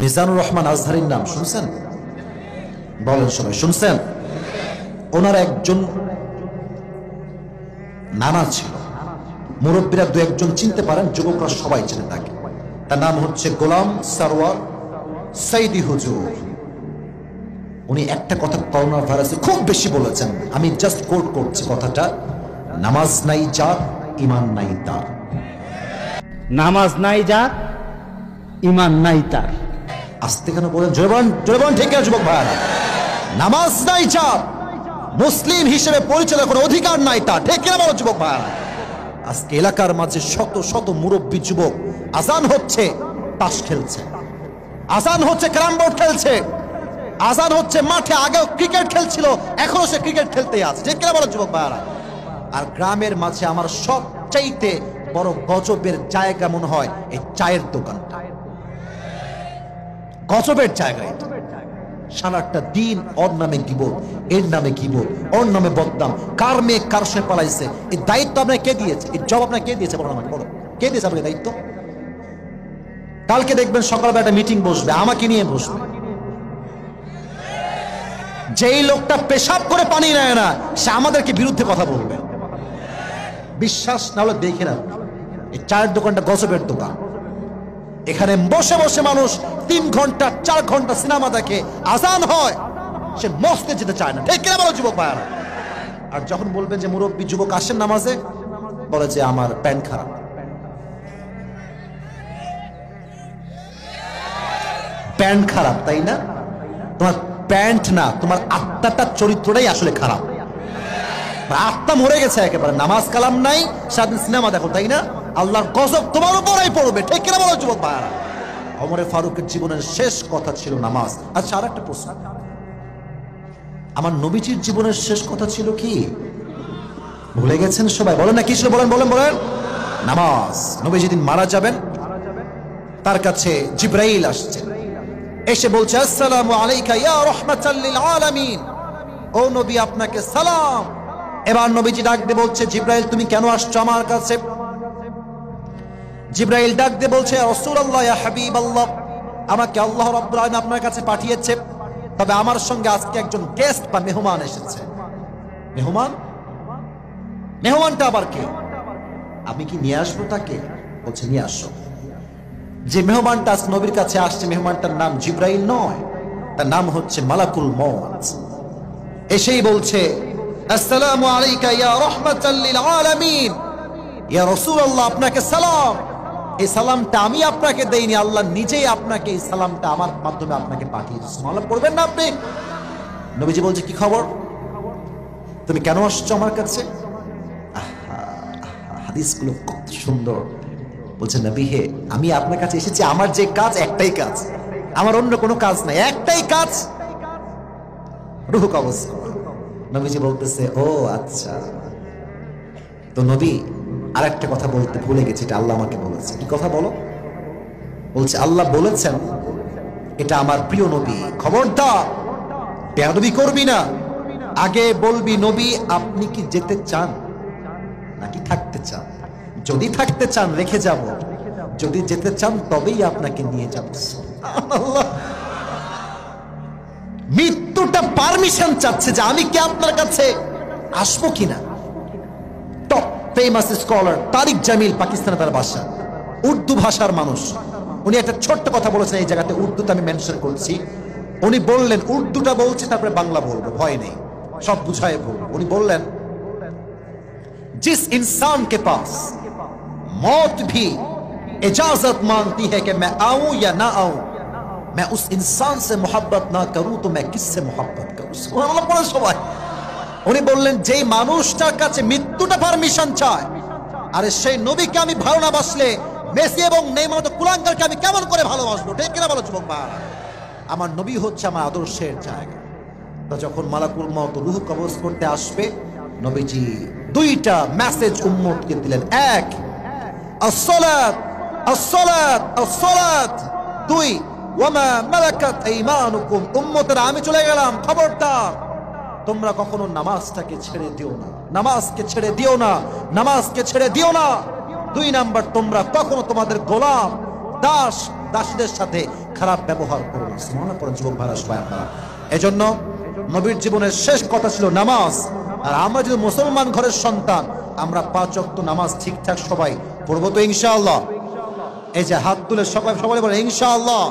মিজানুর রহমান আজহারীর নাম শুনছেন? বলেন সবাই, শুনছেন? ওনার একজন নানা ছিল, মুরব্বীরা দু একজন চিনতে পারেন, যুবকরা সবাই চেনে তাকে। তার নাম হচ্ছে গোলাম সারওয়ার সাইদি হুজুর। উনি একটা কথা করোনা ভাইরাসে খুব বেশি বলেছেন, আমি জাস্ট কোট করছি কথাটা, নামাজ নাই যার ঈমান নাই তার। নামাজ নাই যার ঈমান নাই তার। আস্তে কেন বলেন? জোরে বলেন ঠিক আছে যুবক ভাইরা। নামাজ নাই যার, মুসলিম হিসেবে পরিচয় কোনো অধিকার নাই তার, ঠিক কিনা বলো যুবক ভাইরা? আজকে এলাকার মাঝে শত শত মুরব্বী যুবক আজান হচ্ছে তাস খেলছে, আজান হচ্ছে ক্যারাম বোর্ড খেলছে, আজান হচ্ছে মাঠে, আগেও ক্রিকেট খেলছিল, এখনো সে ক্রিকেট খেলতেই আছে, ঠিক কিনা বলো যুবক ভাইরা? আর গ্রামের মাঝে আমার সবচাইতে বড় গজবের জায়গা মনে হয় এই চায়ের দোকানটা। গজবের জায়গা এটা। সারাটা দিন ওর নামে গিবত, এর নামে গিবত, ওর নামে বদনাম, কার মেয়ে কার সে পালাইছে, এই দায়িত্ব আপনাকে কে দিয়েছে? এই জব আপনাকে কে দিয়েছে? বলো আমাকে, বলো কে দিয়েছে আপনাকে দায়িত্ব? কালকে দেখবেন সকালবেলা একটা মিটিং বসবে, আমাকে নিয়ে বসবে। যেই লোকটা পেশাব করে পানি নেয় না, সে আমাদেরকে বিরুদ্ধে কথা বলবে। বিশ্বাস না হলে দেখে না, এই চায়ের দোকানটা গজবের দোকান। এখানে বসে বসে মানুষ 3 ঘন্টা 4 ঘন্টা সিনেমা দেখে, আজান হয়, সে মস্তে যেতে চায় না, ঠিক কিনা বলো যুবক ভাইরা? আর যখন বলবেন যে মুরব্বী যুবক আসেন নামাজে, বলে যে আমার প্যান্ট খারাপ। প্যান্ট খারাপ, তাই না? তোমার প্যান্ট না, তোমার আত্মাটার চরিত্রটাই আসলে খারাপ। আত্মা মরে গেছে একেবারে, নামাজ কালাম নাই, সারাদিন সিনেমা দেখো, তাই না? আল্লাহর গজব তোমার উপরেই পড়বে, ঠিক কিনা বলো যুবক ভাইরা? ওমর ফারুকের জীবনের শেষ কথা ছিল নামাজ। আচ্ছা, আর একটা প্রশ্ন, আমার নবীজির জীবনের শেষ কথা ছিল কি? ভুলে গেছেন সবাই? বলেন না, কি ছিল? বলেন বলেন বলেন। নামাজ। নবী যেদিন মারা যাবেন, তার কাছে জিবরাইল আসছে, এসে বলছে আসসালামু আলাইকা ইয়া রাহমাতাল লিল আলামিন। ও নবী, আপনাকে সালাম। এবার নবীজি ডাক দিয়ে বলছে, জিবরাইল তুমি কেন আসছো আমার কাছে? জিবরাইল ডাক দিয়ে বলছে, ইয়া রাসূলুল্লাহ, ইয়া হাবিবাল্লাহ, আমাকে আল্লাহ রাব্বুল আলামিন আপনার কাছে পাঠিয়েছে, তবে আমার সঙ্গে আজকে একজন গেস্ট বা মেহমান এসেছে। মেহমান? মেহমানটা আবার কে? আমি কি নিয়ে আসবো তাকে? বলছে নিয়ে আসো। যে মেহমানটা আজ নবীর কাছে আসছে, মেহমানটার নাম জিবরাইল নয়, তার নাম হচ্ছে মালাকুল মউত। এসেই বলছে আসসালামু আলাইকা ইয়া রাহমাতাল লিল আলামিন, ইয়া রাসূলুল্লাহ, আপনাকে সালাম। এই সালামটা আমি আপনাকে দেইনি, আল্লাহ নিজেই আপনাকে এই সালামটা আমার মাধ্যমে আপনাকে পাঠিয়েছে। সুবহানাল্লাহ পড়বেন না আপনি? নবীজি বলছে কি খবর, তুমি কেন আসছো আমার কাছে? হাদিসগুলো কত সুন্দর। বলছে নবী হে, আমি আপনার কাছে এসেছি, আমার যে কাজ একটাই কাজ, আমার অন্য কোনো কাজ নাই, একটাই কাজ, রূহ কবজ করা। নবীজি বলতেছে ও আচ্ছা। তো নবী আরেকটা কথা বলতে ভুলে গেছে, এটা আল্লাহ আমাকে বলেছে। কি কথা বলো? বলছে আল্লাহ বলেছেন এটা আমার প্রিয় নবী, খবরদার বেয়াদবি করবি না। আগে বলবি নবী আপনি কি যেতে চান নাকি থাকতে চান? যদি থাকতে চান রেখে যাব, যদি যেতে চান তবেই আপনাকে নিয়ে যাব। মৃত্যুটা পারমিশন চাচ্ছে যে আমি কি আপনার কাছে আসবো কিনা। টপ ফেমাস স্কলার তারিক জামিল, পাকিস্তানে তার ভাষা, উর্দু ভাষার মানুষ, উনি একটা ছোট্ট কথা বলেছেন এই জায়গাতে, উর্দুতে আমি মেনশন করছি। উনি বললেন, উর্দুটা বলছি তারপরে বাংলা বলবো, ভয় নেই, সব বুঝায় বলবো। উনি বললেন, जिस इंसान के पास मौत भी इजाजत मांगती है कि मैं आऊं या ना आऊं, मैं उस इंसान से मोहब्बत ना करूं तो मैं किससे मोहब्बत करूं। सुबहानाल्लाह পড়ে সবাই। উনি বললেন যেই মানুষটার কাছে মৃত্যুটা পারমিশন চায়, আরে সেই নবীকে আমি ভালো না বাসলে মেসি এবং নেইমার তো কুলাঙ্গারকে আমি কেমন করে ভালোবাসবো, ঠিক কিনা বলো যুবক ভাইরা? আমার নবী হচ্ছে আমার আদর্শের জায়গা। তো যখন মালাকুল মউত রূহ কবজ করতে আসবে, নবীজি দুইটা মেসেজ উম্মতকে দিলেন। এক, আসসালাত আসসালাত আসসালাত। দুই, ওয়ামা মালাকাত আইমানুকুম। উম্মতেরা আমি চলে গেলাম, খবরদার তোমরা কখনো নামাজটাকে ছেড়ে দিও না, নামাজকে ছেড়ে দিও না, নামাজকে ছেড়ে দিও না। দুই নাম্বার, তোমরা কখনো তোমাদের গোলাম দাস দাসীদের সাথে খারাপ ব্যবহার করো না। সুবহানাল্লাহ পড়েন যুবক ভাইরা সবাই আপনারা। এজন্য নবীর জীবনের শেষ কথা ছিল নামাজ। আর আমরা যদি মুসলমান ঘরের সন্তান, আমরা 5 ওয়াক্ত নামাজ ঠিকঠাক সবাই পড়বো তো ইনশাআল্লাহ? এই যে হাত তুলে সবাই বলে ইনশাআল্লাহ।